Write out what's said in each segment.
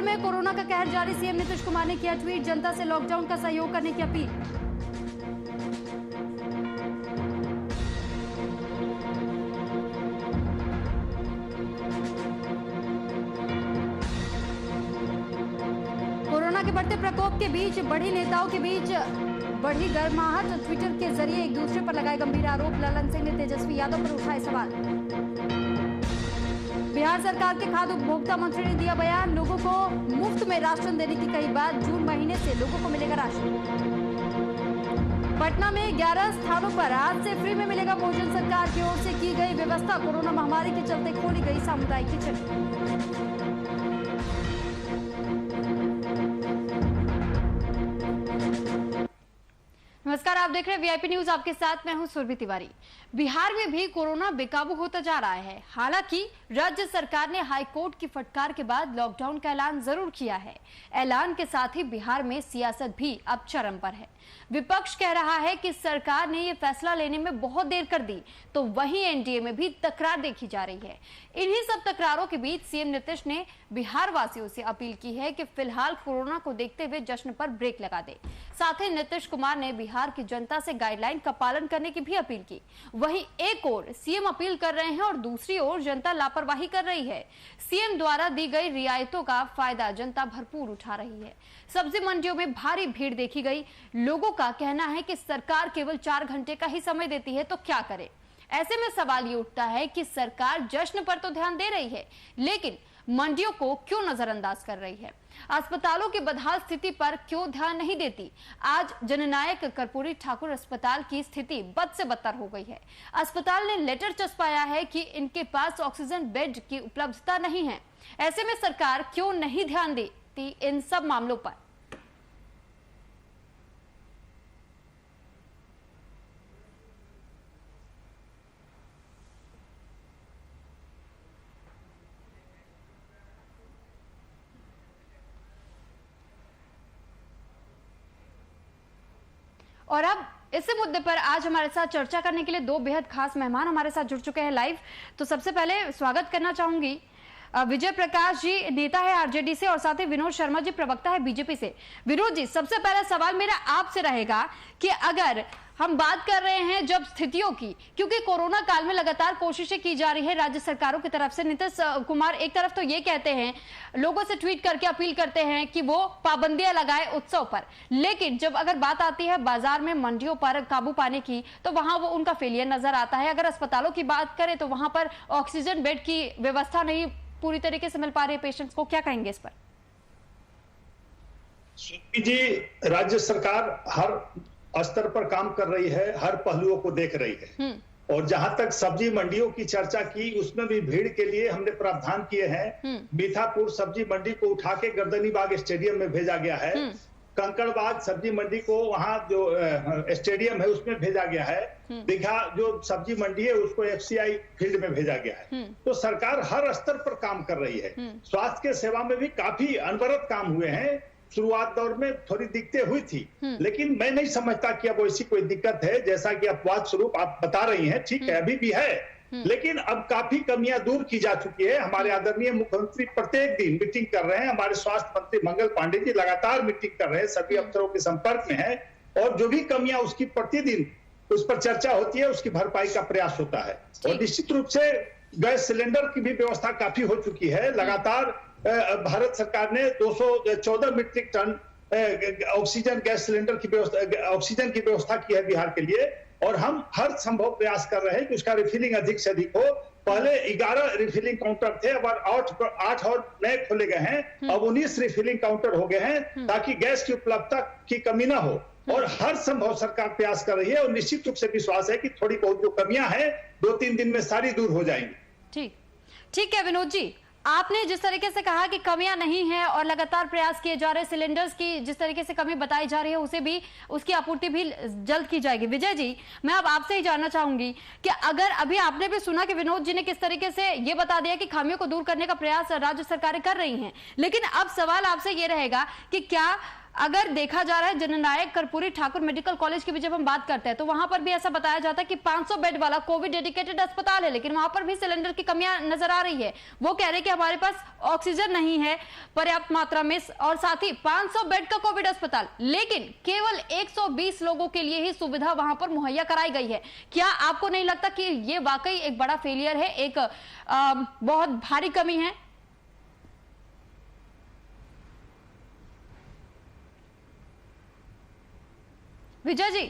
में कोरोना का कहर जारी, सीएम नीतीश कुमार ने किया ट्वीट, जनता से लॉकडाउन का सहयोग करने की अपील। कोरोना के बढ़ते प्रकोप के बीच बढ़ी नेताओं के बीच बढ़ी गर्माहट, ट्विटर के जरिए एक दूसरे पर लगाए गंभीर आरोप। ललन सिंह ने तेजस्वी यादव पर उठाए सवाल। बिहार सरकार के खाद्य उपभोक्ता मंत्री ने दिया बयान, लोगों को मुफ्त में राशन देने की कही बात, जून महीने से लोगों को मिलेगा राशन। पटना में 11 स्थानों पर आज से फ्री में मिलेगा भोजन, सरकार की ओर से की गई व्यवस्था। कोरोना महामारी के चलते खोली गई सामुदायिक किचन। नमस्कार, आप देख रहे हैं वीआईपी न्यूज, आपके साथ मैं हूं सुरभि तिवारी। बिहार में भी कोरोना बेकाबू होता जा रहा है। हालांकि राज्य सरकार ने हाईकोर्ट की फटकार के बाद लॉकडाउन का ऐलान जरूर किया है। ऐलान के साथ ही बिहार में सियासत भी अब चरम पर है। विपक्ष कह रहा है कि सरकार ने यह फैसला लेने में बहुत देर कर दी, तो वहीं एनडीए में भी तकरार देखी जा रही है। इन्हीं सब तकरारों के बीच सीएम नीतीश ने बिहार वासियों से अपील की है कि फिलहाल कोरोना को देखते हुए जश्न पर ब्रेक लगा दे। साथ ही नीतीश कुमार ने बिहार की जनता से गाइडलाइन का पालन करने की भी अपील की। वहीं एक ओर सीएम अपील कर रहे हैं और दूसरी ओर जनता लापरवाही कर रही है। सीएम द्वारा दी गई रियायतों का फायदा जनता भरपूर उठा रही है। सब्जी मंडियों में भारी भीड़ देखी गई। लोगों का कहना है कि सरकार केवल 4 घंटे का ही समय देती है, तो क्या करे। ऐसे में सवाल ये उठता है कि सरकार जश्न पर तो ध्यान दे रही है, लेकिन मंडियों को क्यों नजरअंदाज कर रही है। अस्पतालों की बदहाल स्थिति पर क्यों ध्यान नहीं देती। आज जननायक कर्पूरी ठाकुर अस्पताल की स्थिति बद से बदतर हो गई है। अस्पताल ने लेटर चस्पाया है कि इनके पास ऑक्सीजन बेड की उपलब्धता नहीं है। ऐसे में सरकार क्यों नहीं ध्यान देती इन सब मामलों पर। और अब इसी मुद्दे पर आज हमारे साथ चर्चा करने के लिए 2 बेहद खास मेहमान हमारे साथ जुड़ चुके हैं लाइव। तो सबसे पहले स्वागत करना चाहूंगी विजय प्रकाश जी, नेता है आरजेडी से, और साथ ही विनोद शर्मा जी, प्रवक्ता है बीजेपी से। विनोद जी, सबसे पहला सवाल मेरा आपसे रहेगा कि अगर हम बात कर रहे हैं जब स्थितियों की, क्योंकि कोरोना काल में लगातार कोशिशें की जा रही है राज्य सरकारों की तरफ से। नीतीश कुमार एक तरफ तो ये कहते हैं, लोगों से ट्वीट करके अपील करते हैं कि वो पाबंदियां लगाए उत्सव पर, लेकिन जब अगर बात आती है बाजार में मंडियों पर काबू पाने की, तो वहां वो उनका फेलियर नजर आता है। अगर अस्पतालों की बात करें तो वहां पर ऑक्सीजन बेड की व्यवस्था नहीं पूरी तरीके से मिल पा रही है पेशेंट्स को। क्या कहेंगे इस पर? जी, राज्य सरकार हर स्तर पर काम कर रही है, हर पहलुओं को देख रही है। और जहां तक सब्जी मंडियों की चर्चा की, उसमें भी भीड़ के लिए हमने प्रावधान किए हैं। मीठापुर सब्जी मंडी को उठा के गर्दनीबाग स्टेडियम में भेजा गया है। कंकड़बाग सब्जी मंडी को वहां जो स्टेडियम है उसमें भेजा गया है। दीघा जो सब्जी मंडी है उसको एफसीआई फील्ड में भेजा गया है। तो सरकार हर स्तर पर काम कर रही है। स्वास्थ्य के सेवा में भी काफी अनवरत काम हुए हैं। शुरुआत दौर में थोड़ी दिक्कतें हुई थी, लेकिन मैं नहीं समझता कि अब ऐसी कोई दिक्कत है। जैसा कि अपवाद स्वरूप आप बता रही हैं, ठीक है, अभी भी है, लेकिन अब काफी कमियां दूर की जा चुकी है। हमारे आदरणीय मुख्यमंत्री प्रत्येक दिन मीटिंग कर रहे हैं। हमारे स्वास्थ्य मंत्री मंगल पांडे जी लगातार मीटिंग कर रहे हैं, सभी अफसरों के संपर्क में है, और जो भी कमियां उसकी प्रतिदिन उस पर चर्चा होती है, उसकी भरपाई का प्रयास होता है। और निश्चित रूप से गैस सिलेंडर की भी व्यवस्था काफी हो चुकी है। लगातार भारत सरकार ने 214 metric ton oxygen gas cylinder की व्यवस्था, ऑक्सीजन की व्यवस्था की है बिहार के लिए। और हम हर संभव प्रयास कर रहे हैं कि उसका रिफिलिंग अधिक से अधिक हो। पहले 11 रिफिलिंग काउंटर थे, अब 8 और नए खोले गए हैं। अब 19 रिफिलिंग काउंटर हो गए हैं, ताकि गैस की उपलब्धता की कमी ना हो। और हर संभव सरकार प्रयास कर रही है, और निश्चित रूप से विश्वास है कि थोड़ी बहुत जो कमियां हैं 2-3 दिन में सारी दूर हो जाएंगी। ठीक है विनोद जी, आपने जिस तरीके से कहा कि कमियां नहीं है और लगातार प्रयास किए जा रहे, सिलेंडर्स की जिस तरीके से कमी बताई जा रही है उसे भी, उसकी आपूर्ति भी जल्द की जाएगी। विजय जी, मैं अब आपसे ही जानना चाहूंगी कि अगर अभी आपने भी सुना कि विनोद जी ने किस तरीके से ये बता दिया कि खामियों को दूर करने का प्रयास राज्य सरकारें कर रही हैं, लेकिन अब सवाल आपसे ये रहेगा कि क्या अगर देखा जा रहा है जननायक कर्पूरी ठाकुर मेडिकल कॉलेज की भी जब हम बात करते हैं तो वहां पर भी ऐसा बताया जाता है कि 500 बेड वाला कोविड डेडिकेटेड अस्पताल है, लेकिन वहां पर भी सिलेंडर की कमियां नजर आ रही है। वो कह रहे हैं कि हमारे पास ऑक्सीजन नहीं है पर्याप्त मात्रा में, और साथ ही 500 बेड का कोविड अस्पताल, लेकिन केवल 120 लोगों के लिए ही सुविधा वहां पर मुहैया कराई गई है। क्या आपको नहीं लगता कि ये वाकई एक बड़ा फेलियर है, एक बहुत भारी कमी है? विजय जी,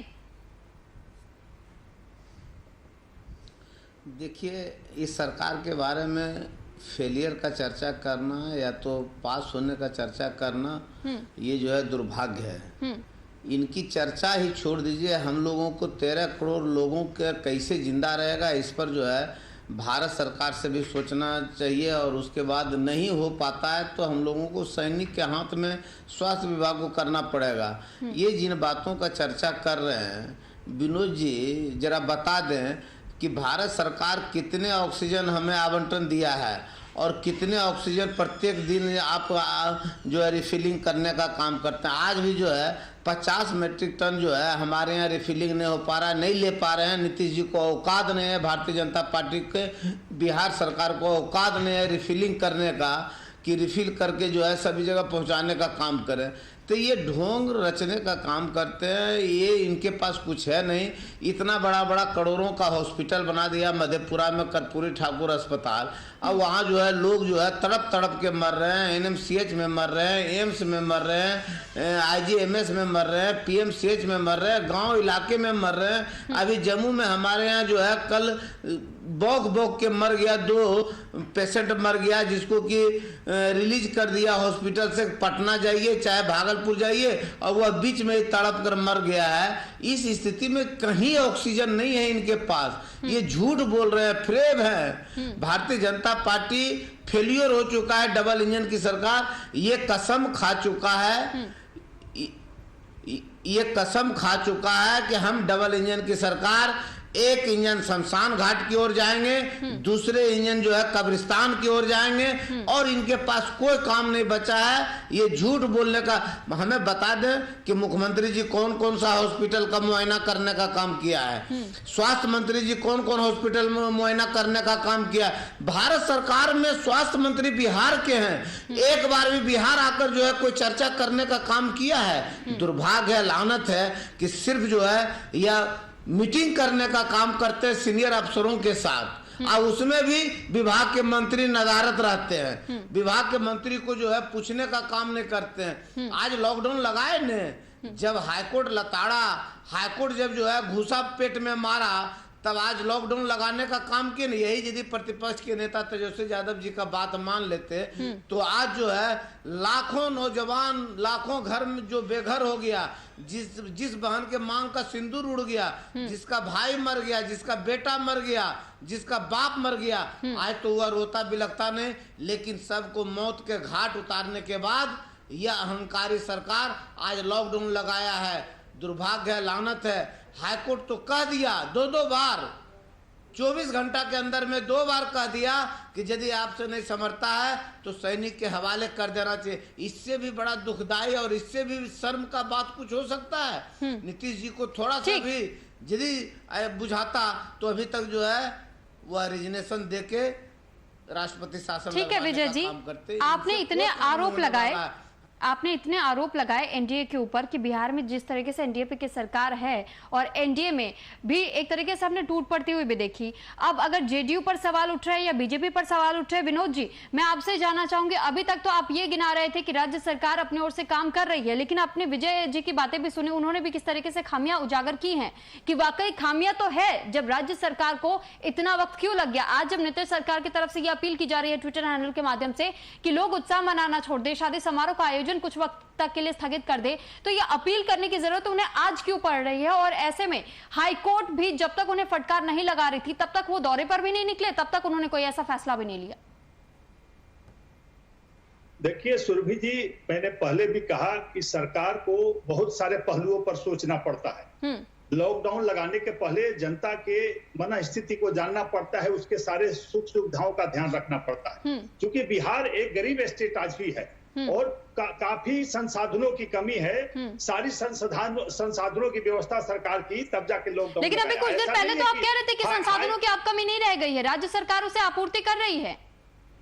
देखिए, इस सरकार के बारे में फेलियर का चर्चा करना या तो पास होने का चर्चा करना, ये जो है दुर्भाग्य है। इनकी चर्चा ही छोड़ दीजिए। हम लोगों को 13 करोड़ लोगों के कैसे जिंदा रहेगा, इस पर जो है भारत सरकार से भी सोचना चाहिए। और उसके बाद नहीं हो पाता है तो हम लोगों को सैनिक के हाथ में स्वास्थ्य विभाग को करना पड़ेगा। ये जिन बातों का चर्चा कर रहे हैं, विनोद जी जरा बता दें कि भारत सरकार कितने ऑक्सीजन हमें आवंटन दिया है और कितने ऑक्सीजन प्रत्येक दिन आप जो है रिफिलिंग करने का काम करते हैं। आज भी जो है 50 मेट्रिक टन जो है हमारे यहाँ रिफिलिंग नहीं हो पा रहा है, नहीं ले पा रहे हैं। नीतीश जी को औकात नहीं है, भारतीय जनता पार्टी के बिहार सरकार को औकात नहीं है रिफिलिंग करने का, कि रिफिल करके जो है सभी जगह पहुँचाने का काम करें। तो ये ढोंग रचने का काम करते हैं। ये इनके पास कुछ है नहीं। इतना बड़ा बड़ा करोड़ों का हॉस्पिटल बना दिया मधेपुरा में, कर्पूरी ठाकुर अस्पताल। अब वहाँ जो है लोग जो है तड़प तड़प के मर रहे हैं। एनएमसीएच में मर रहे हैं, एम्स में मर रहे हैं, आईजीएमएस में मर रहे हैं, पीएमसीएच में मर रहे हैं, गांव इलाके में मर रहे हैं। अभी जम्मू में हमारे यहाँ जो है कल बौक बौक के मर गया, 2 पेशेंट मर गया, जिसको कि रिलीज कर दिया हॉस्पिटल से। पटना जाइए चाहे भागलपुर जाइए और वह बीच में तड़प कर मर गया है। इस स्थिति में कहीं ऑक्सीजन नहीं है इनके पास। ये झूठ बोल रहे हैं, फ्रेब है। भारतीय जनता पार्टी फेलियर हो चुका है, डबल इंजन की सरकार। ये कसम खा चुका है, ये कसम खा चुका है कि हम डबल इंजन की सरकार, एक इंजन शमशान घाट की ओर जाएंगे, दूसरे इंजन जो है कब्रिस्तान की ओर जाएंगे, और इनके पास कोई काम नहीं बचा है। ये झूठ बोलने का हमें बता दें कि मुख्यमंत्री जी कौन कौन सा हॉस्पिटल का मुआयना करने का काम किया है, स्वास्थ्य मंत्री जी कौन कौन हॉस्पिटल में मुआयना करने का काम किया है। भारत सरकार में स्वास्थ्य मंत्री बिहार के हैं, एक बार भी बिहार आकर जो है कोई चर्चा करने का काम किया है? दुर्भाग्य है, लानत है कि सिर्फ जो है या मीटिंग करने का काम करते हैं सीनियर अफसरों के साथ, और उसमें भी विभाग के मंत्री नदारत रहते हैं। विभाग के मंत्री को जो है पूछने का काम नहीं करते हैं। आज लॉकडाउन लगाए ने, जब हाईकोर्ट लताड़ा, हाईकोर्ट जब जो है घूसा पेट में मारा, तब आज लॉकडाउन लगाने का काम किए नहीं। यही यदि प्रतिपक्ष के नेता तेजस्वी यादव जी का बात मान लेते तो आज जो है लाखों नौजवान, लाखों घर में जो बेघर हो गया, जिस बहन के मांग का सिंदूर उड़ गया, जिसका भाई मर गया, जिसका बेटा मर गया, जिसका बाप मर गया, आज तो वह रोता बिलखता नहीं। लेकिन सबको मौत के घाट उतारने के बाद यह अहंकारी सरकार आज लॉकडाउन लगाया है। दुर्भाग्य है, लानत है। हाईकोर्ट तो कह दिया 2 बार, 24 घंटा के अंदर में 2 बार कह दिया कि यदि आपसे नहीं समझता है तो सैनिक के हवाले कर देना चाहिए। इससे भी बड़ा दुखदाई और इससे भी शर्म का बात कुछ हो सकता है? नीतीश जी को थोड़ा सा भी यदि बुझाता तो अभी तक जो है वह रिजनेशन देके राष्ट्रपति शासन ठीक है विजय जी, आपने इतने आरोप लगाए एनडीए के ऊपर कि बिहार में जिस तरीके से एनडीए की सरकार है और एनडीए में भी एक तरीके से हमने टूट पड़ती हुई भी देखी। अब अगर जेडीयू पर सवाल उठ रहे हैं या बीजेपी पर सवाल उठ रहे हैं, विनोद जी मैं आपसे जानना चाहूंगी, अभी तक तो आप ये गिना रहे थे कि राज्य सरकार अपनी ओर से काम कर रही है, लेकिन आपने विजय जी की बातें भी सुनी, उन्होंने भी किस तरीके से खामियां उजागर की हैं कि वाकई खामियां तो है। जब राज्य सरकार को इतना वक्त क्यों लग गया? आज जब नीतीश सरकार की तरफ से यह अपील की जा रही है ट्विटर हैंडल के माध्यम से कि लोग उत्साह मनाना छोड़ दे, शादी समारोह का आयोजन कुछ वक्त तक के लिए स्थगित कर दे, तो ये अपील करने की जरूरत उन्हें आज क्यों पड़ रही है? और ऐसे में हाईकोर्ट भी जब तक उन्हें फटकार नहीं लगा रही थी तब तक वो दौरे पर भी नहीं निकले, तब तक उन्होंने कोई ऐसा फैसला भी नहीं लिया। देखिए सुरभि जी, मैंने पहले भी कहा कि सरकार को बहुत सारे पहलुओं पर सोचना पड़ता है। लॉकडाउन लगाने के पहले जनता के मन स्थिति को जानना पड़ता है, उसके सारे सुख सुविधाओं का ध्यान रखना पड़ता है। क्योंकि बिहार एक गरीब स्टेट आज भी है और काफी संसाधनों की कमी है। सारी संसाधनों की व्यवस्था सरकार की, तब जाके लोग। लेकिन अभी कुछ दिन पहले तो आप कह रहे थे कि संसाधनों की अब कमी नहीं रह गई है, राज्य सरकार उसे आपूर्ति कर रही है।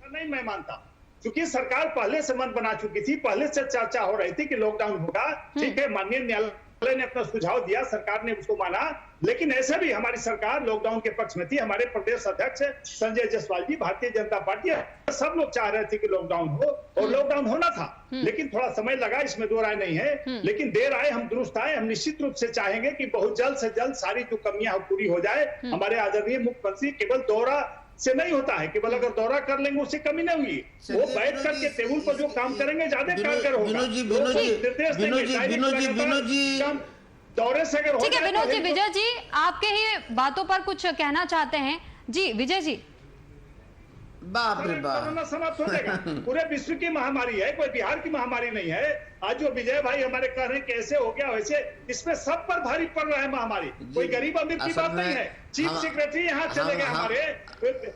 नहीं, मैं मानता, क्योंकि सरकार पहले से मन बना चुकी थी, पहले से चर्चा हो रही थी कि लॉकडाउन होगा। ठीक है, माननीय न्यायालय ने अपना सुझाव दिया, सरकार ने उसको माना, लेकिन ऐसे भी हमारी सरकार लॉकडाउन के पक्ष में थी। हमारे प्रदेश अध्यक्ष संजय जायसवाल जी, भारतीय जनता पार्टी, सब लोग चाह रहे थे कि लॉकडाउन हो, और लॉकडाउन होना था, लेकिन थोड़ा समय लगा, इसमें दो राय नहीं है। लेकिन देर आए हम दुरुस्त आए। हम निश्चित रूप से चाहेंगे कि बहुत जल्द से जल्द सारी जो कमियां पूरी हो जाए। हमारे आदरणीय मुख्यमंत्री केवल दौरा से नहीं होता है, केवल अगर दौरा कर लेंगे उससे कमी नहीं हुई, वो बैठ करके टेबल पर जो काम करेंगे ज्यादा कारगर होगा। विनोद जी दौरे से अगर ठीक है विनोद जी, विजय जी आपके ही बातों पर कुछ कहना चाहते हैं जी, विजय जी। बाप रे बाप, कोरोना समाप्त हो जाएगा। पूरे विश्व की महामारी है, कोई बिहार की महामारी नहीं है। आज जो विजय भाई हमारे कह रहे हैं कैसे हो गया वैसे, इसमें सब पर भारी पड़ रहा है महामारी, कोई गरीब अमीर की बात नहीं है। चीफ सेक्रेटरी यहाँ चले गए हमारे।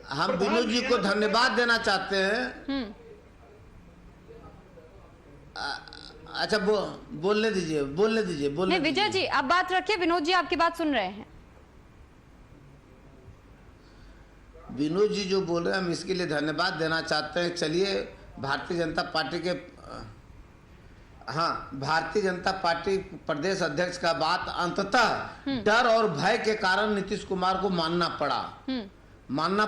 हम विनोद जी को धन्यवाद देना चाहते हैं। अच्छा बोलने दीजिए। नहीं विजय जी आप बात रखिए, विनोद जी आपकी बात सुन रहे हैं। विनोद जी जो बोल रहे हैं हम इसके लिए धन्यवाद देना चाहते हैं। चलिए, भारतीय जनता पार्टी प्रदेश अध्यक्ष का बात अंततः डर और भय के कारण नीतीश कुमार को मानना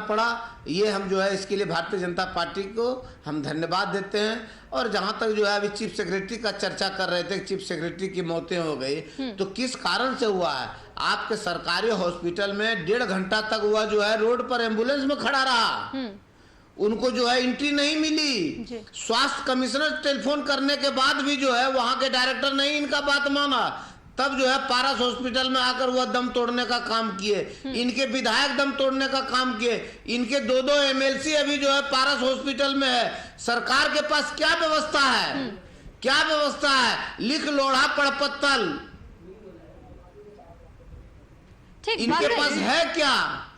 पड़ा। ये हम जो है इसके लिए भारतीय जनता पार्टी को हम धन्यवाद देते हैं। और जहां तक जो है अभी चीफ सेक्रेटरी का चर्चा कर रहे थे, चीफ सेक्रेटरी की मौतें हो गई, तो किस कारण से हुआ है? आपके सरकारी हॉस्पिटल में 1.5 घंटा तक हुआ जो है रोड पर एम्बुलेंस में खड़ा रहा, उनको जो है एंट्री नहीं मिली। स्वास्थ्य कमिश्नर टेलीफोन करने के बाद भी जो है वहां के डायरेक्टर नहीं इनका बात माना, तब जो है पारस हॉस्पिटल में आकर वह दम तोड़ने का काम किए। इनके विधायक दम तोड़ने का काम किए। इनके 2 एमएलसी अभी जो है पारस हॉस्पिटल में है। सरकार के पास क्या व्यवस्था है? लिख लोढ़ा पड़पत्तल, इनके पास है क्या?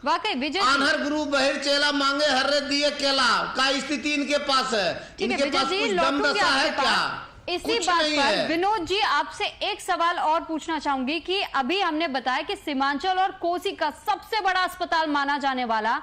वाकई विजय, आन्हर गुरु बहिर चेला मांगे हर्रे दिए केला का स्थिति इनके पास है। इनके पास कुछ दम दशा है क्या? इसी बात पर विनोद जी आपसे एक सवाल और पूछना चाहूंगी कि अभी हमने बताया कि सीमांचल और कोसी का सबसे बड़ा अस्पताल माना जाने वाला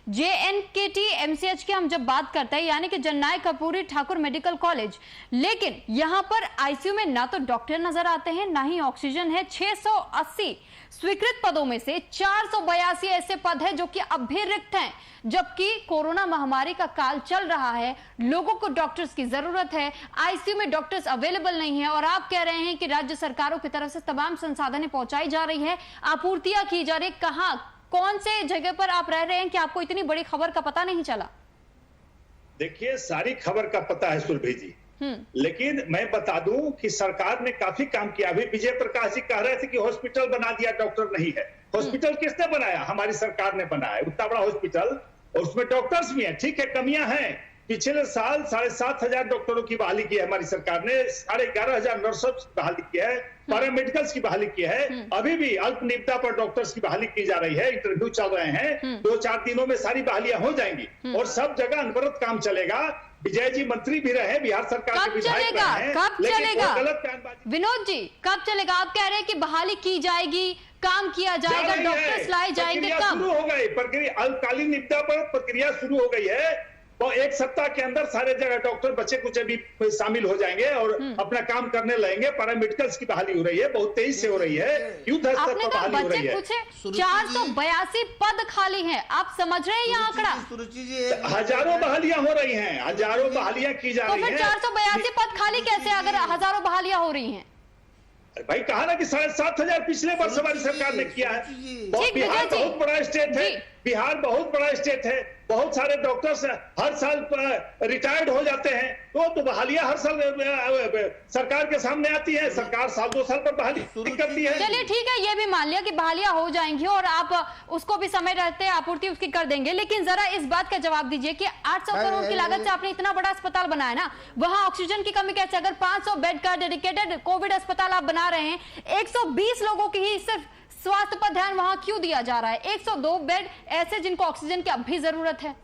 JNKT MCH की हम जब बात करते हैं, यानी कि जननायक कर्पूरी ठाकुर मेडिकल कॉलेज, लेकिन यहां पर आईसीयू में ना तो डॉक्टर नजर आते हैं, ना ही ऑक्सीजन है। 680 स्वीकृत पदों में से 482 ऐसे पद हैं जो कि अब भी रिक्त हैं, जबकि कोरोना महामारी का काल चल रहा है, लोगों को डॉक्टर्स की जरूरत है, आईसीयू में डॉक्टर्स अवेलेबल नहीं है, और आप कह रहे हैं कि राज्य सरकारों की तरफ से तमाम संसाधनें पहुंचाई जा रही है, आपूर्तियां की जा रही। कहां, कौन से जगह पर आप रह रहे हैं कि आपको इतनी बड़ी खबर का पता नहीं चला? देखिए, सारी खबर का पता है सुरभि जी, लेकिन मैं बता दूं कि सरकार ने काफी काम किया। अभी विजय प्रकाश जी कह रहे थे कि हॉस्पिटल बना दिया, डॉक्टर नहीं है। हॉस्पिटल किसने बनाया? हमारी सरकार ने बनाया, उतना बड़ा हॉस्पिटल, और उसमें डॉक्टर्स भी हैं। ठीक है, कमियां हैं। पिछले साल 7,500 डॉक्टरों की बहाली की है हमारी सरकार ने, 11,500 नर्सों की बहाली की है, पैरामेडिकल्स की बहाली की है। अभी भी अल्प नियुक्ता पर डॉक्टर्स की बहाली की जा रही है, इंटरव्यू चल रहे हैं। 2-4 दिनों में सारी बहालियां हो जाएंगी और सब जगह अनवरत काम चलेगा। विजय जी मंत्री भी रहे, बिहार सरकार के विधायक रहे, कब चलेगा? गलत बयानबाजी। विनोद जी कब चलेगा? आप कह रहे हैं कि बहाली की जाएगी, काम किया जाएगा, डॉक्टर्स लाए जाएंगे, कब? शुरू हो गई प्रक्रिया, अल्पकालीन नियुक्ता पर प्रक्रिया शुरू हो गई है। तो 1 सप्ताह के अंदर सारे जगह डॉक्टर बच्चे कुछ भी शामिल हो जाएंगे और अपना काम करने लगेंगे। पैरामेडिकल्स की बहाली हो रही है, बहुत तेजी से हो रही है, युद्ध स्तर पर बहाली हो रही है। 482 पद खाली हैं, आप समझ रहे हैं ये आंकड़ा? हजारों बहालियां हो रही हैं, हजारों बहालियां की जा रही हैं। 482 पद खाली कैसे अगर हजारों बहालियां हो रही हैं? भाई कहा ना कि 7,500 पिछले वर्ष हमारी सरकार ने किया है। बिहार बहुत बड़ा स्टेट है, बिहार बहुत बड़ा स्टेट है, बहुत सारे डॉक्टर्स हर साल रिटायर्ड हो जाते हैं, तो बहालियां हर साल सरकार के सामने आती है। सरकार 1-2 साल पर बहाली करती है। चलिए ठीक है, ये भी मान लिया कि बहालियां हो जाएंगी और आप उसको भी समय रहते आपूर्ति उसकी कर देंगे, लेकिन जरा इस बात का जवाब दीजिए कि 800 करोड़ की लागत से आपने इतना बड़ा अस्पताल बनाया ना, वहां ऑक्सीजन की कमी कैसे? अगर 500 बेड का डेडिकेटेड कोविड अस्पताल आप बना रहे हैं, 120 लोगों की ही सिर्फ स्वास्थ्य पर ध्यान वहां क्यों दिया जा रहा है? 102 बेड ऐसे जिनको ऑक्सीजन की अब भी जरूरत है।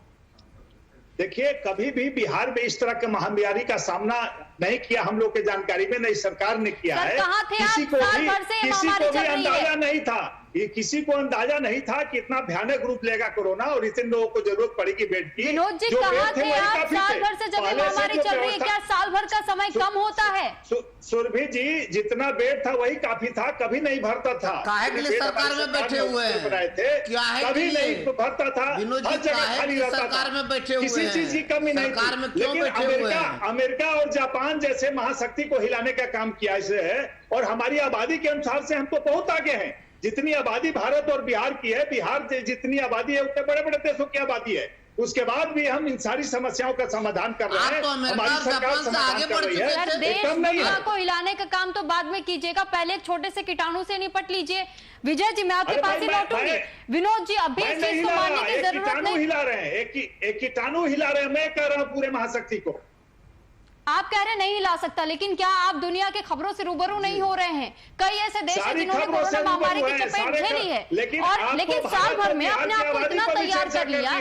देखिए, कभी भी बिहार में इस तरह के महामारी का सामना नहीं किया हम लोग के जानकारी में, नहीं सरकार ने किया है। कहाँ थे आप? साल भर से ये महामारी चल रही है। अंदाजा नहीं था, ये किसी को अंदाजा नहीं था कि इतना भयानक रूप लेगा कोरोना और इतने लोगों को जरूरत पड़ेगी बेड की। विनोद जी, कहाँ थे आप? साल भर से जब ये महामारी चल रही है, क्या साल भर का समय कम होता है? सुरभि जी, जितना बेड था वही काफी था, कभी नहीं भरता था। काहे के लिए सरकार में बैठे हुए हैं? कभी नहीं भरता था, हर जगह खाली रहता सरकार में बैठे हुए किसी चीज की कमी नहीं थी। लेकिन अमेरिका और जापान जैसे महाशक्ति को हिलाने का काम किया इसे है, और हमारी आबादी के अनुसार से हम तो बहुत आगे हैं। जितनी आबादी भारत और बिहार की है, बिहार जितनी आबादी है उतने बड़े बड़े देशों की आबादी है, उसके बाद भी हम इन सारी समस्याओं का समाधान कर रहे हैं। हमारी सरकार समाधान कर रही है। देश को हिलाने का काम तो बाद में कीजिएगा, पहले एक छोटे से कीटाणु से निपट लीजिए। विजय जी, मैं आपके पास ही लौटूंगी। विनोद जी, अभी इस चीज को मानने की जरूरत नहीं। हिला रहे हैं, एक कीटाणु हिला रहे हैं। मैं कह रहा हूँ पूरे महाशक्ति को। आप कह रहे नहीं हिला सकता, लेकिन क्या आप दुनिया के खबरों से रूबरू नहीं हो रहे हैं? कई ऐसे देश हैं जिन्होंने कोरोना महामारी की चपेट झेली है, लेकिन साल भर में अपने आप को इतना तैयार कर लिया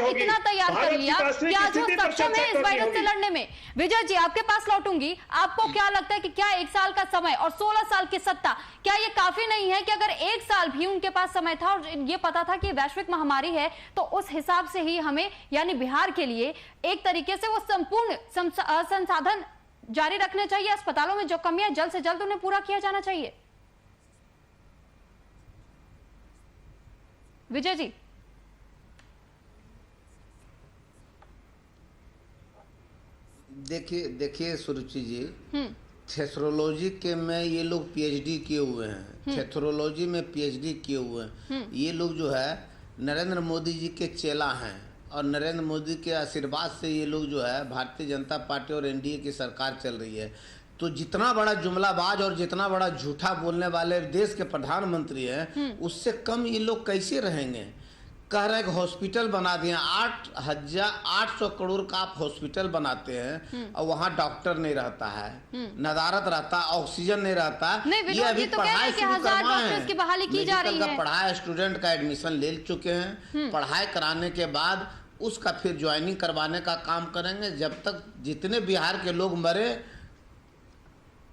कि आज वो सक्षम है इस वायरस से लड़ने में। विजय जी, आपके पास लौटूंगी। आपको क्या लगता है कि क्या 1 साल का समय और 16 साल की सत्ता, क्या ये काफी नहीं है? कि अगर 1 साल भी उनके पास समय था और ये पता था कि वैश्विक महामारी है, तो उस हिसाब से ही हमें यानी बिहार के लिए एक तरीके से वो संपूर्ण संसाधन जारी रखने चाहिए। अस्पतालों में जो कमियां जल्द से जल्द उन्हें पूरा किया जाना चाहिए। विजय जी, देखिए सुरुचि जी, थेथरोलॉजी के में ये लोग पीएचडी किए हुए हैं, थेथरोलॉजी में पीएचडी किए हुए हैं। ये लोग जो है नरेंद्र मोदी जी के चेला हैं, और नरेंद्र मोदी के आशीर्वाद से ये लोग जो है भारतीय जनता पार्टी और एनडीए की सरकार चल रही है। तो जितना बड़ा जुमलाबाज और जितना बड़ा झूठा बोलने वाले देश के प्रधानमंत्री हैं, उससे कम ये लोग कैसे रहेंगे? कह रहे हैं कि हॉस्पिटल बना दिए, 8,800 करोड़ का आप हॉस्पिटल बनाते हैं और वहाँ डॉक्टर नहीं रहता है, नदारत रहता, ऑक्सीजन नहीं रहता। ये अभी तो पढ़ाई शुरू करना है, इसकी बहाली की जा रही है। पढ़ाई स्टूडेंट का एडमिशन ले चुके हैं, पढ़ाई कराने के बाद उसका फिर ज्वाइनिंग करवाने का काम करेंगे। जब तक जितने बिहार के लोग मरे,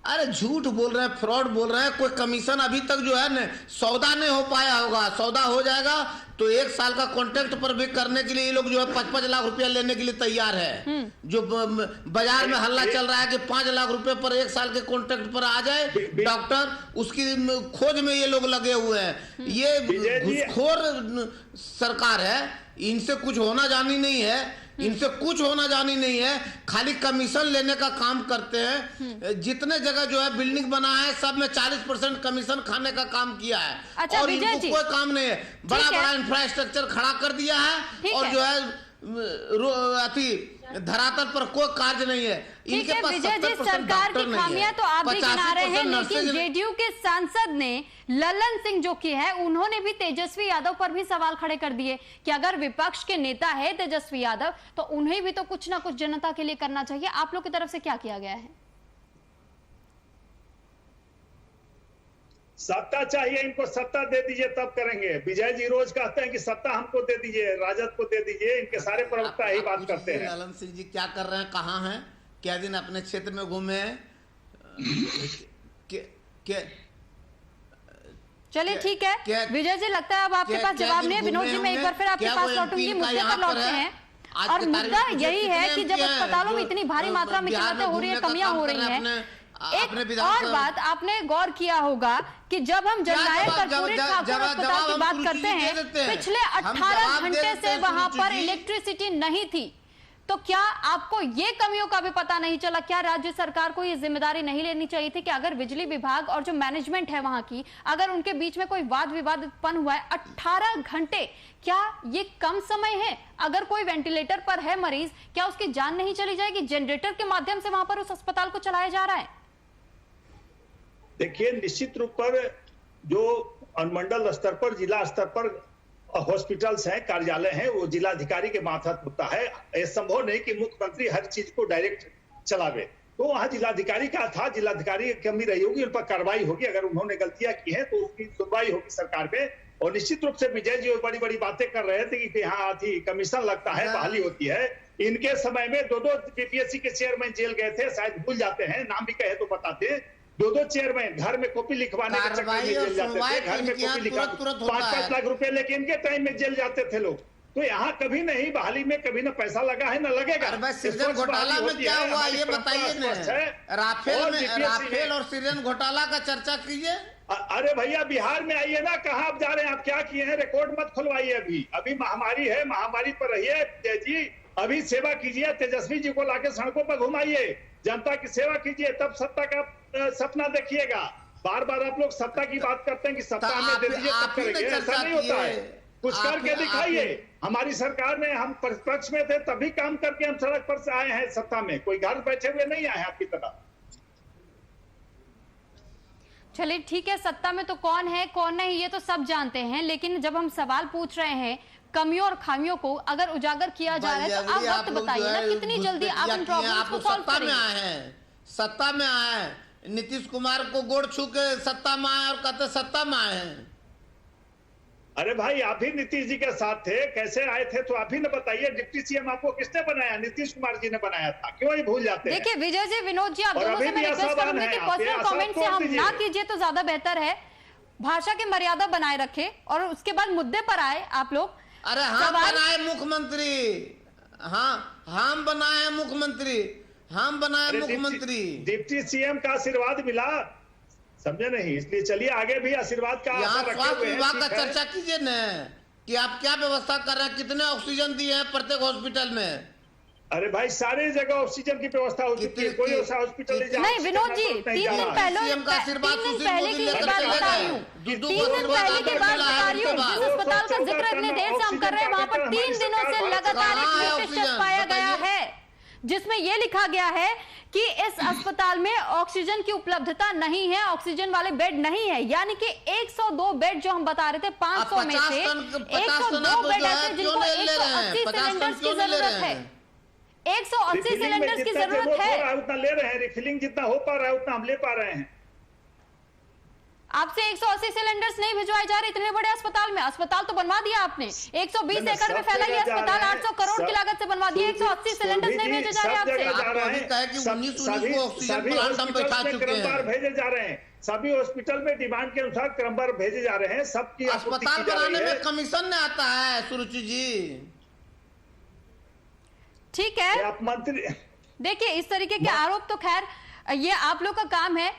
अरे झूठ बोल रहे हैं, फ्रॉड बोल रहे हैं। कोई कमीशन अभी तक जो है न सौदा नहीं हो पाया होगा, सौदा हो जाएगा तो 1 साल का कॉन्ट्रैक्ट पर भी करने के लिए ये लोग जो है 5-5 लाख रुपया लेने के लिए तैयार है। जो बाजार में हल्ला चल रहा है कि 5 लाख रुपए पर 1 साल के कॉन्ट्रैक्ट पर आ जाए डॉक्टर, उसकी खोज में ये लोग लगे हुए हैं। ये घूसखोर सरकार है, इनसे कुछ होना जानी नहीं है, इनसे कुछ होना जानी नहीं है, खाली कमीशन लेने का काम करते हैं। जितने जगह जो है बिल्डिंग बना है, सब में 40% कमीशन खाने का काम किया है। अच्छा, और इनको कोई काम नहीं है, बड़ा बड़ा इंफ्रास्ट्रक्चर खड़ा कर दिया है और जो है धरातल पर कोई कार्य नहीं है इनके पास। विजय जी, सरकार की खामियां तो आप भी गिना रहे हैं, लेकिन जेडीयू के सांसद ने ललन सिंह जो कि है, उन्होंने भी तेजस्वी यादव पर भी सवाल खड़े कर दिए कि अगर विपक्ष के नेता है तेजस्वी यादव, तो उन्हें भी तो कुछ ना कुछ जनता के लिए करना चाहिए। आप लोग की तरफ से क्या किया गया है? सत्ता चाहिए, इनको सत्ता दे दीजिए तब करेंगे। विजय जी रोज कहते हैं कि सत्ता हमको दे दीजिए, राजद को दे दीजिए, इनके सारे प्रवक्ता यही बात करते हैं। ललन सिंह जी क्या कर रहे हैं, कहाँ हैं, क्या दिन अपने क्षेत्र में घूमे हैं? चलिए ठीक है विजय जी, लगता है अब आपके पास जवाब नहीं है। विनोद जी, मैं एक बार फिर आपके पास लौटूंगी, मुद्दे पर लौटते हैं। और मुद्दा यही है कि जब अस्पतालों में इतनी भारी मात्रा में चिल्लाते हो रही है, कमियां हो रही हैं। एक और बात आपने गौर किया होगा कि जब हम जननायक कर्पूरी ठाकुर अस्पताल की बात करते हैं, पिछले 18 घंटे से वहां पर इलेक्ट्रिसिटी नहीं थी, तो क्या आपको ये कमियों का भी पता नहीं चला? क्या राज्य सरकार को ये जिम्मेदारी नहीं लेनी चाहिए थी कि अगर बिजली विभाग और जो मैनेजमेंट है वहां की, अगर उनके बीच में कोई वाद विवाद उत्पन्न हुआ है 18 घंटे, क्या ये कम समय है? अगर कोई वेंटिलेटर पर है मरीज, क्या उसकी जान नहीं चली जाएगी? जनरेटर के माध्यम से वहां पर उस अस्पताल को चलाया जा रहा है। देखिए, निश्चित रूप पर जो अनुमंडल स्तर पर, जिला स्तर पर हॉस्पिटल्स हैं, कार्यालय हैं, वो जिलाधिकारी के मातहत होता है। यह संभव नहीं कि मुख्यमंत्री हर चीज को डायरेक्ट चलावे, तो वहां जिलाधिकारी का था, जिलाधिकारी की कमी रही होगी, उन पर कार्रवाई होगी। अगर उन्होंने गलतियां की हैं तो उसकी सुनवाई होगी सरकार में, और निश्चित रूप से विजय जी बड़ी बड़ी बातें कर रहे थे कि हाँ थी कमीशन लगता है, बहाली होती है। इनके समय में दो बीपीएससी के चेयरमैन जेल गए थे, शायद भूल जाते हैं, नाम भी कहे तो बताते। दो चेयरमैन घर में कॉपी लिखवाने के चक्कर में जेल जाते थे, घर में कॉपी लिखा 5-5 लाख रुपए लेके इनके टाइम में जेल जाते थे लोग। तो यहाँ कभी नहीं, बहाली में कभी ना पैसा लगा है ना लगेगा। सृजन घोटाला में क्या हुआ ये बताइए ना, राफेल और सृजन घोटाला का चर्चा कीजिए। अरे भैया बिहार में आइए ना, कहाँ आप जा रहे हैं, आप क्या किए हैं, रिकॉर्ड मत खुलवाइए। अभी महामारी है, महामारी पर रहिए जी, अभी सेवा कीजिए, तेजस्वी जी को लाके सड़कों पर घुमाइए, जनता की सेवा कीजिए, तब सत्ता का सपना देखिएगा। बार बार आप लोग सत्ता की बात करते हैं कि सत्ता हमें दे दीजिए तब करेंगे, ऐसा नहीं होता है। कुछ करके दिखाइए। हमारी सरकार में हम प्रतिपक्ष में थे तभी काम करके हम सड़क पर से आए हैं सत्ता में, कोई घर बैठे हुए नहीं आए आपकी तरह। चलिए ठीक है, सत्ता में तो कौन है कौन नहीं ये तो सब जानते हैं, लेकिन जब हम सवाल पूछ रहे हैं कमियों और खामियों को अगर उजागर किया जा रहा है तो आप वक्त बताइए ना, कितनी जल्दी आप इन प्रॉब्लम्स को सॉल्व करेंगे। सत्ता में आए हैं, नीतीश कुमार को गोड़ छू के सत्ता में आए और कहते सत्ता में आए हैं। अरे भाई आप भी नीतीश जी के साथ थे, कैसे आए थे तो आप ही ने बताइए। डिप्टी सीएम आपको किसने बनाया? नीतीश कुमार जी ने बनाया था, क्यों ही भूल जाते हैं? देखिए विजय जी, विनोद जी, आप दोनों से मैं रिक्वेस्ट करूंगी कि पर्सनल कमेंट से हम ना कीजिए तो ज्यादा बेहतर है। भाषा की मर्यादा बनाए रखे और उसके बाद मुद्दे पर आए आप लोग। अरे हम बनाए मुख्यमंत्री, हाँ हम बनाए मुख्यमंत्री, हम बनाए मुख्यमंत्री। डिप्टी सीएम का आशीर्वाद मिला, समझे नहीं, इसलिए चलिए आगे भी आशीर्वाद का यहाँ स्वास्थ्य विभाग का चर्चा कीजिए न कि आप क्या व्यवस्था कर रहे हैं, कितने ऑक्सीजन दिए हैं प्रत्येक हॉस्पिटल में। अरे भाई सारे जगह ऑक्सीजन की व्यवस्था हो चुकी है, कोई ऐसा हॉस्पिटल नहीं। विनोद जी 3 दिन पहले की बात बता रही हूँ, 3 दिन पहले की बात बता रही हूँ, जिस अस्पताल का जिक्र इतने देर से हम कर रहे हैं वहाँ पर 3 दिनों से लगातार एक पेशेंट पाया गया है जिसमें यह लिखा गया है कि इस अस्पताल में ऑक्सीजन की उपलब्धता नहीं है, ऑक्सीजन वाले बेड नहीं है। यानी कि 102 बेड जो हम बता रहे थे 500 में से 102 बेड ऐसे जिनको 180 सिलेंडर्स की जरूरत है। 180 सिलेंडर्स की जरूरत है। उतना ले रहे हैं, रिफिलिंग जितना हो पा रहा है उतना हम ले पा रहे हैं। आपसे 180 सिलेंडर्स नहीं भिजवाए जा रहे इतने बड़े अस्पताल में। अस्पताल तो बनवा दिया आपने, 120 एकड़ में फैला ये अस्पताल 800 करोड़ की लागत से बनवा दिया। 180 सिलेंडर्स नहीं भेजे जा रहे आपसे। भेजे जा रहे हैं, सभी हॉस्पिटल में डिमांड के अनुसार क्रमवार भेजे जा रहे हैं। सबकी अस्पताल बनाने में कमीशन नहीं आता है सुरुचि जी। ठीक है, आप मंत्री देखिए इस तरीके के आरोप तो खैर ये आप लोग का काम है,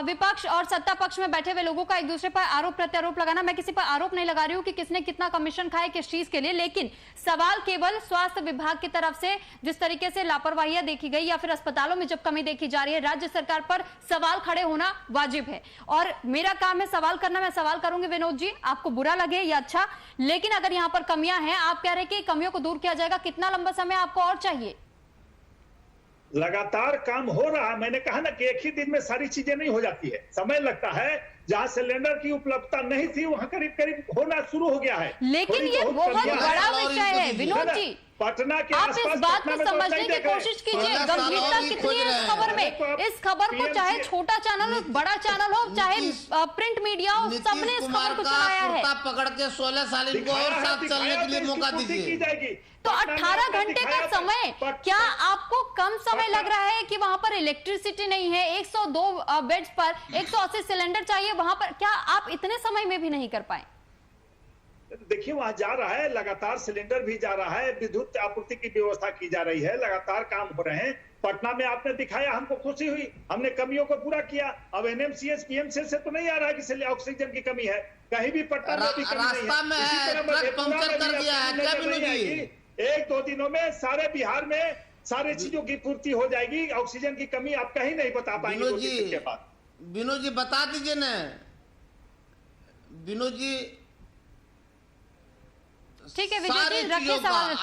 विपक्ष और सत्ता पक्ष में बैठे हुए लोगों का एक दूसरे पर आरोप प्रत्यारोप लगाना। मैं किसी पर आरोप नहीं लगा रही हूं कि किसने कितना कमीशन खाए किस चीज के लिए, लेकिन सवाल केवल स्वास्थ्य विभाग की तरफ से जिस तरीके से लापरवाहियां देखी गई या फिर अस्पतालों में जब कमी देखी जा रही है, राज्य सरकार पर सवाल खड़े होना वाजिब है और मेरा काम है सवाल करना। मैं सवाल करूंगी विनोद जी, आपको बुरा लगे या अच्छा, लेकिन अगर यहां पर कमियां हैं, आप कह रहे हैं कि कमियों को दूर किया जाएगा, कितना लंबा समय आपको और चाहिए? लगातार काम हो रहा है। मैंने कहा ना कि एक ही दिन में सारी चीजें नहीं हो जाती है, समय लगता है। जहां सिलेंडर की उपलब्धता नहीं थी वहां करीब करीब होना शुरू हो गया है। लेकिन ये बहुत बड़ा विषय है विनोद जी, पटना के आप इस बात को समझने की कोशिश कीजिए। गंभीरता कितनी है इस खबर में। इस खबर को चाहे छोटा चैनल हो, बड़ा चैनल हो, चाहे प्रिंट मीडिया हो, सबने इस खबर को चलाया है। पकड़ के 16 साल इनको और साथ चलने के लिए मौका दीजिए। तो 18 घंटे का समय, क्या आपको कम समय लग रहा है कि वहां पर इलेक्ट्रिसिटी नहीं है? 102 बेड्स पर 180 सिलेंडर चाहिए, वहां पर क्या आप इतने समय में भी नहीं कर पाए? देखिए वहां जा रहा है, लगातार सिलेंडर भी जा रहा है, विद्युत आपूर्ति की व्यवस्था की जा रही है, लगातार काम हो रहे हैं। पटना में आपने दिखाया, हमको खुशी हुई, हमने कमियों को पूरा किया। अब एनएमसीएच पीएमसीएच से तो नहीं आ रहा है कि ऑक्सीजन की कमी है, कहीं भी पटना में भी कमी नहीं है। 1-2 दिनों में सारे बिहार में सारे चीजों की पूर्ति हो जाएगी। ऑक्सीजन की कमी आप कहीं नहीं बता पाएंगे। विनोद जी बता दीजिए ना, विनोद जी। ठीक है विजय जी, रखिए सवाल।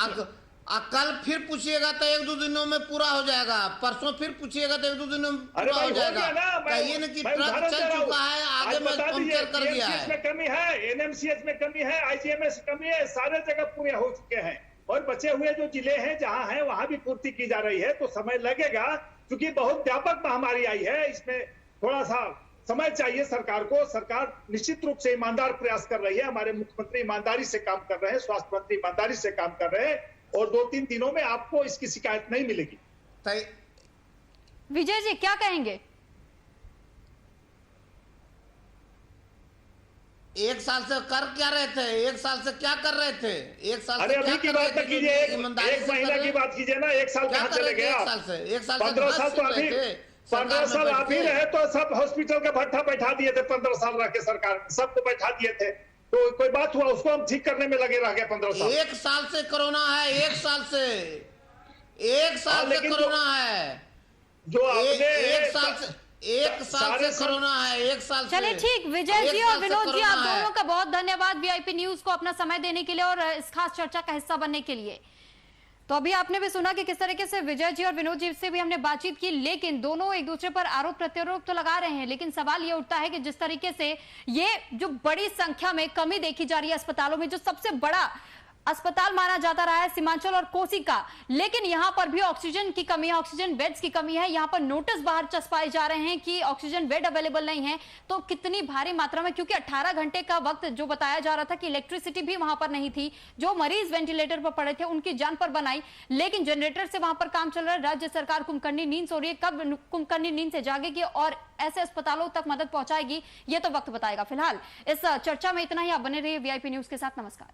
कल फिर पूछिएगा तो 1-2 दिनों में पूरा हो जाएगा, परसों फिर पूछिएगा तो 1-2 दिनों में पूरा हो जाएगा। कहिए ना कि ट्रक चल चुका है, आगे में पंक्चर कर दिया है। में कमी है, एनएमसीएच में कमी है, आईजीएमएस कमी है, सारे जगह पूरे हो चुके हैं और बचे हुए जो जिले हैं जहां हैं वहां भी पूर्ति की जा रही है। तो समय लगेगा क्योंकि बहुत व्यापक महामारी आई है, इसमें थोड़ा सा समय चाहिए सरकार को। सरकार निश्चित रूप से ईमानदार प्रयास कर रही है, हमारे मुख्यमंत्री ईमानदारी से काम कर रहे हैं, स्वास्थ्य मंत्री ईमानदारी से काम कर रहे हैं, और 2-3 दिनों में आपको इसकी शिकायत नहीं मिलेगी। विजय जी क्या कहेंगे? एक साल से कर क्या रहे थे? एक साल से क्या कर रहे थे? एक साल अरे अभी की बात कीजिए, एक महीना की बात कीजिए ना। एक साल कहाँ चले गए आप? 15 साल तो अभी 15 साल आप ही रहे तो सब हॉस्पिटल का भट्ठा बैठा दिए थे। 15 साल रह के सरकार सबको बैठा दिए थे, तो कोई बात हुआ? उसको हम ठीक करने में लगे रह गए 15 साल। एक साल से कोरोना है, एक साल से कोरोना है, जो आपने एक साल से कोरोना है, एक साल से। चलिए ठीक, विजय जी और विनोद जी आप दोनों का बहुत धन्यवाद वीआईपी न्यूज को अपना समय देने के लिए और इस खास चर्चा का हिस्सा बनने के लिए। तो अभी आपने भी सुना कि किस तरीके से विजय जी और विनोद जी से भी हमने बातचीत की, लेकिन दोनों एक दूसरे पर आरोप प्रत्यारोप तो लगा रहे हैं, लेकिन सवाल ये उठता है कि जिस तरीके से ये जो बड़ी संख्या में कमी देखी जा रही है अस्पतालों में, जो सबसे बड़ा अस्पताल माना जाता रहा है सीमांचल और कोसी का, लेकिन यहां पर भी ऑक्सीजन की कमी है, ऑक्सीजन बेड्स की कमी है। यहां पर नोटिस बाहर चस्पाए जा रहे हैं कि ऑक्सीजन बेड अवेलेबल नहीं है। तो कितनी भारी मात्रा में, क्योंकि 18 घंटे का वक्त जो बताया जा रहा था कि इलेक्ट्रिसिटी भी वहां पर नहीं थी, जो मरीज वेंटिलेटर पर पड़े थे उनकी जान पर बनाई, लेकिन जनरेटर से वहां पर काम चल रहा है। राज्य सरकार कुंभकर्णी नींद सो रही है, कब कुंभकर्णी नींद से जागेगी और ऐसे अस्पतालों तक मदद पहुंचाएगी, ये तो वक्त बताएगा। फिलहाल इस चर्चा में इतना ही। आप बने रहिए वीआईपी न्यूज के साथ। नमस्कार।